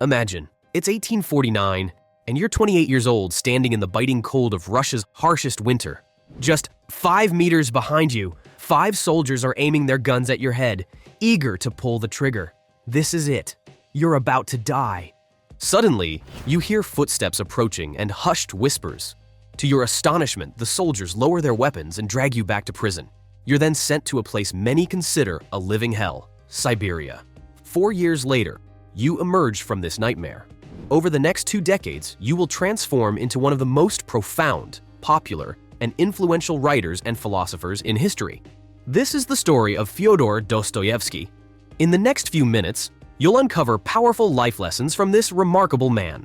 Imagine, it's 1849, and you're 28 years old standing in the biting cold of Russia's harshest winter. Just 5 meters behind you, 5 soldiers are aiming their guns at your head, eager to pull the trigger. This is it. You're about to die. Suddenly, you hear footsteps approaching and hushed whispers. To your astonishment, the soldiers lower their weapons and drag you back to prison. You're then sent to a place many consider a living hell, Siberia. 4 years later, you emerge from this nightmare. Over the next 2 decades, you will transform into one of the most profound, popular, and influential writers and philosophers in history. This is the story of Fyodor Dostoevsky. In the next few minutes, you'll uncover powerful life lessons from this remarkable man.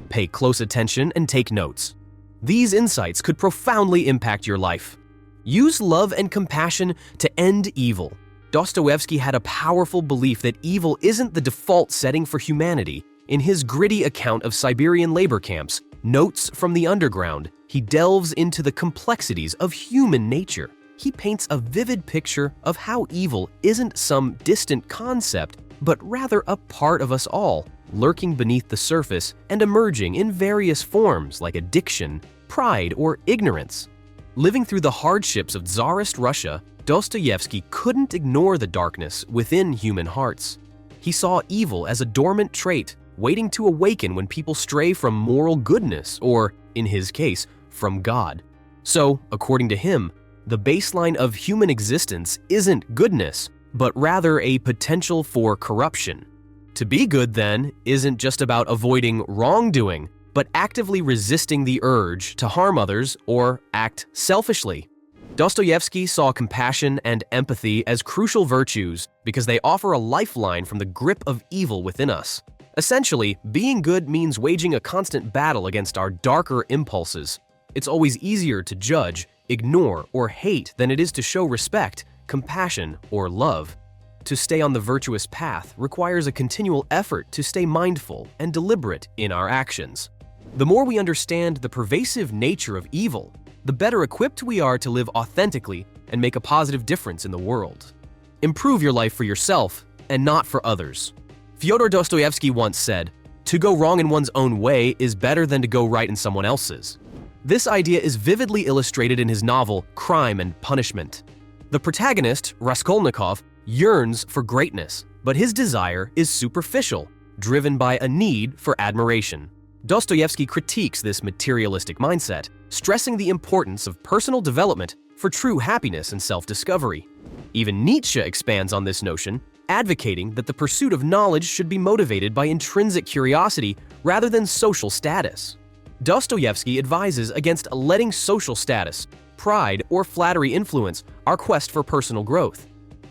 Pay close attention and take notes. These insights could profoundly impact your life. Use love and compassion to end evil. Dostoevsky had a powerful belief that evil isn't the default setting for humanity. In his gritty account of Siberian labor camps, Notes from the Underground, he delves into the complexities of human nature. He paints a vivid picture of how evil isn't some distant concept, but rather a part of us all, lurking beneath the surface and emerging in various forms like addiction, pride, or ignorance. Living through the hardships of Tsarist Russia, Dostoevsky couldn't ignore the darkness within human hearts. He saw evil as a dormant trait, waiting to awaken when people stray from moral goodness, or, in his case, from God. So, according to him, the baseline of human existence isn't goodness, but rather a potential for corruption. To be good, then, isn't just about avoiding wrongdoing, but actively resisting the urge to harm others or act selfishly. Dostoevsky saw compassion and empathy as crucial virtues because they offer a lifeline from the grip of evil within us. Essentially, being good means waging a constant battle against our darker impulses. It's always easier to judge, ignore, or hate than it is to show respect, compassion, or love. To stay on the virtuous path requires a continual effort to stay mindful and deliberate in our actions. The more we understand the pervasive nature of evil, the better equipped we are to live authentically and make a positive difference in the world. Improve your life for yourself and not for others. Fyodor Dostoevsky once said, "To go wrong in one's own way is better than to go right in someone else's." This idea is vividly illustrated in his novel Crime and Punishment. The protagonist, Raskolnikov, yearns for greatness, but his desire is superficial, driven by a need for admiration. Dostoevsky critiques this materialistic mindset, stressing the importance of personal development for true happiness and self-discovery. Even Nietzsche expands on this notion, advocating that the pursuit of knowledge should be motivated by intrinsic curiosity rather than social status. Dostoevsky advises against letting social status, pride, or flattery influence our quest for personal growth.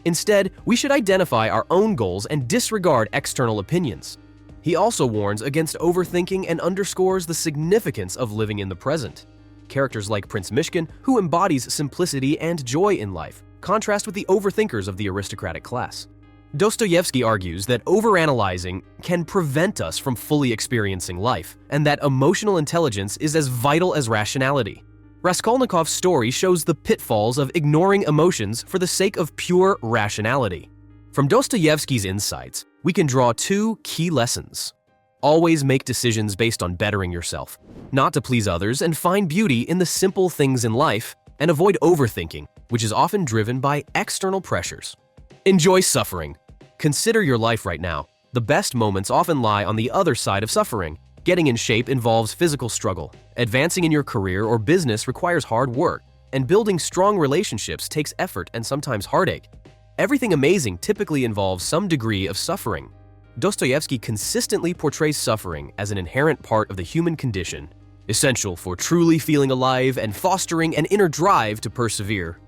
Instead, we should identify our own goals and disregard external opinions. He also warns against overthinking and underscores the significance of living in the present. Characters like Prince Mishkin, who embodies simplicity and joy in life, contrast with the overthinkers of the aristocratic class. Dostoevsky argues that overanalyzing can prevent us from fully experiencing life, and that emotional intelligence is as vital as rationality. Raskolnikov's story shows the pitfalls of ignoring emotions for the sake of pure rationality. From Dostoevsky's insights, we can draw 2 key lessons. Always make decisions based on bettering yourself, not to please others, and find beauty in the simple things in life, and avoid overthinking, which is often driven by external pressures. Enjoy suffering. Consider your life right now. The best moments often lie on the other side of suffering. Getting in shape involves physical struggle. Advancing in your career or business requires hard work, and building strong relationships takes effort and sometimes heartache. Everything amazing typically involves some degree of suffering. Dostoevsky consistently portrays suffering as an inherent part of the human condition, essential for truly feeling alive and fostering an inner drive to persevere.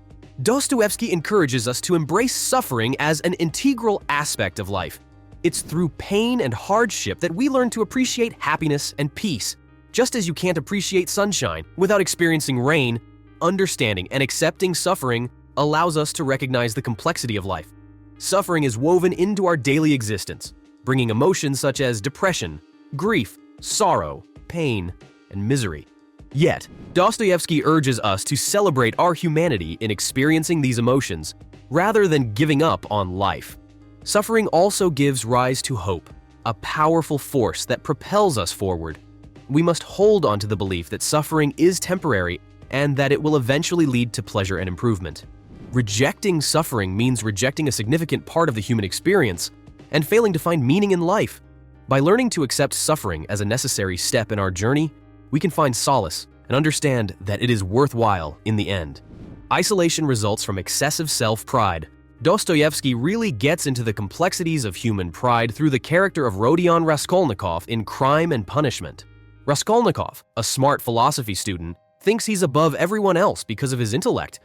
Dostoevsky encourages us to embrace suffering as an integral aspect of life. It's through pain and hardship that we learn to appreciate happiness and peace. Just as you can't appreciate sunshine without experiencing rain, understanding and accepting suffering allows us to recognize the complexity of life. Suffering is woven into our daily existence, bringing emotions such as depression, grief, sorrow, pain, and misery. Yet, Dostoevsky urges us to celebrate our humanity in experiencing these emotions, rather than giving up on life. Suffering also gives rise to hope. a powerful force that propels us forward. We must hold on to the belief that suffering is temporary and that it will eventually lead to pleasure and improvement. Rejecting suffering means rejecting a significant part of the human experience and failing to find meaning in life. By learning to accept suffering as a necessary step in our journey, we can find solace and understand that it is worthwhile in the end. Isolation results from excessive self-pride. Dostoevsky really gets into the complexities of human pride through the character of Rodion Raskolnikov in Crime and Punishment. Raskolnikov, a smart philosophy student, thinks he's above everyone else because of his intellect.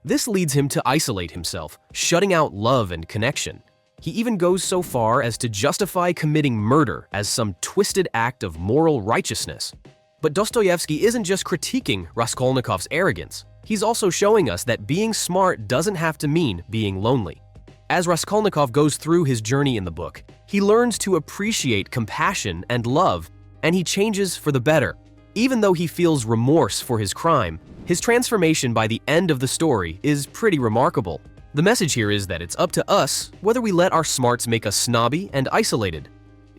This leads him to isolate himself, shutting out love and connection. He even goes so far as to justify committing murder as some twisted act of moral righteousness. But Dostoevsky isn't just critiquing Raskolnikov's arrogance. He's also showing us that being smart doesn't have to mean being lonely. As Raskolnikov goes through his journey in the book, he learns to appreciate compassion and love, and he changes for the better. Even though he feels remorse for his crime, his transformation by the end of the story is pretty remarkable. The message here is that it's up to us whether we let our smarts make us snobby and isolated.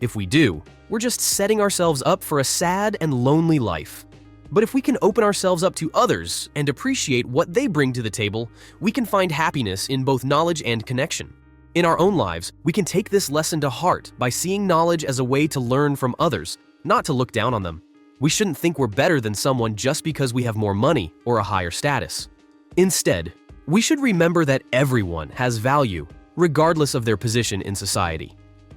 If we do, we're just setting ourselves up for a sad and lonely life. But if we can open ourselves up to others and appreciate what they bring to the table, we can find happiness in both knowledge and connection. In our own lives, we can take this lesson to heart by seeing knowledge as a way to learn from others, not to look down on them. We shouldn't think we're better than someone just because we have more money or a higher status. Instead, we should remember that everyone has value, regardless of their position in society.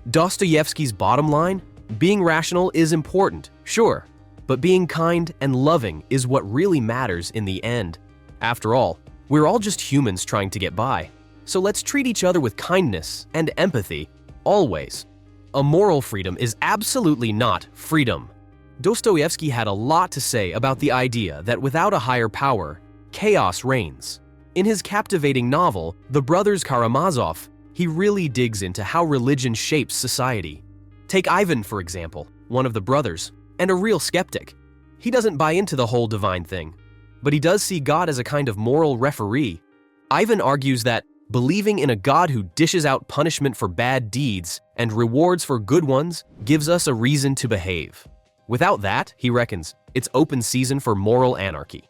Dostoevsky's bottom line? Being rational is important, sure, but being kind and loving is what really matters in the end. After all, we're all just humans trying to get by, so let's treat each other with kindness and empathy, always. A moral freedom is absolutely not freedom. Dostoevsky had a lot to say about the idea that without a higher power, chaos reigns. In his captivating novel, The Brothers Karamazov, he really digs into how religion shapes society. Take Ivan, for example, one of the brothers, and a real skeptic. He doesn't buy into the whole divine thing, but he does see God as a kind of moral referee. Ivan argues that believing in a God who dishes out punishment for bad deeds and rewards for good ones gives us a reason to behave. Without that, he reckons, it's open season for moral anarchy.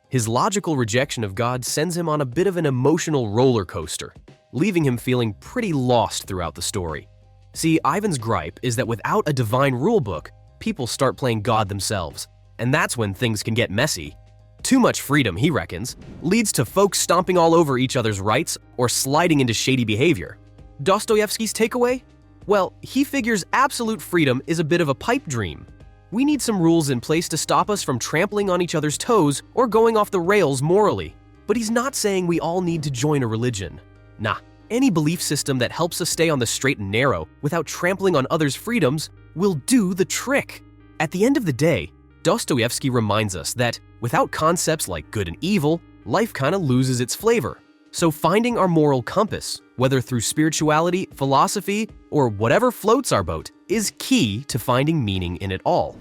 His logical rejection of God sends him on a bit of an emotional roller coaster, leaving him feeling pretty lost throughout the story. See, Ivan's gripe is that without a divine rulebook, people start playing God themselves, and that's when things can get messy. Too much freedom, he reckons, leads to folks stomping all over each other's rights or sliding into shady behavior. Dostoevsky's takeaway? Well, he figures absolute freedom is a bit of a pipe dream. We need some rules in place to stop us from trampling on each other's toes or going off the rails morally. But he's not saying we all need to join a religion. Nah, any belief system that helps us stay on the straight and narrow without trampling on others' freedoms will do the trick. At the end of the day, Dostoevsky reminds us that without concepts like good and evil, life kind of loses its flavor. So finding our moral compass, whether through spirituality, philosophy, or whatever floats our boat, is key to finding meaning in it all.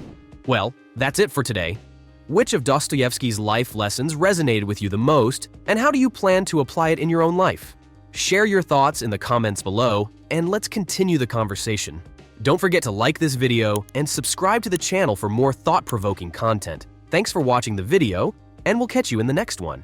Well, that's it for today. Which of Dostoevsky's life lessons resonated with you the most, and how do you plan to apply it in your own life? Share your thoughts in the comments below, and let's continue the conversation. Don't forget to like this video and subscribe to the channel for more thought-provoking content. Thanks for watching the video, and we'll catch you in the next one.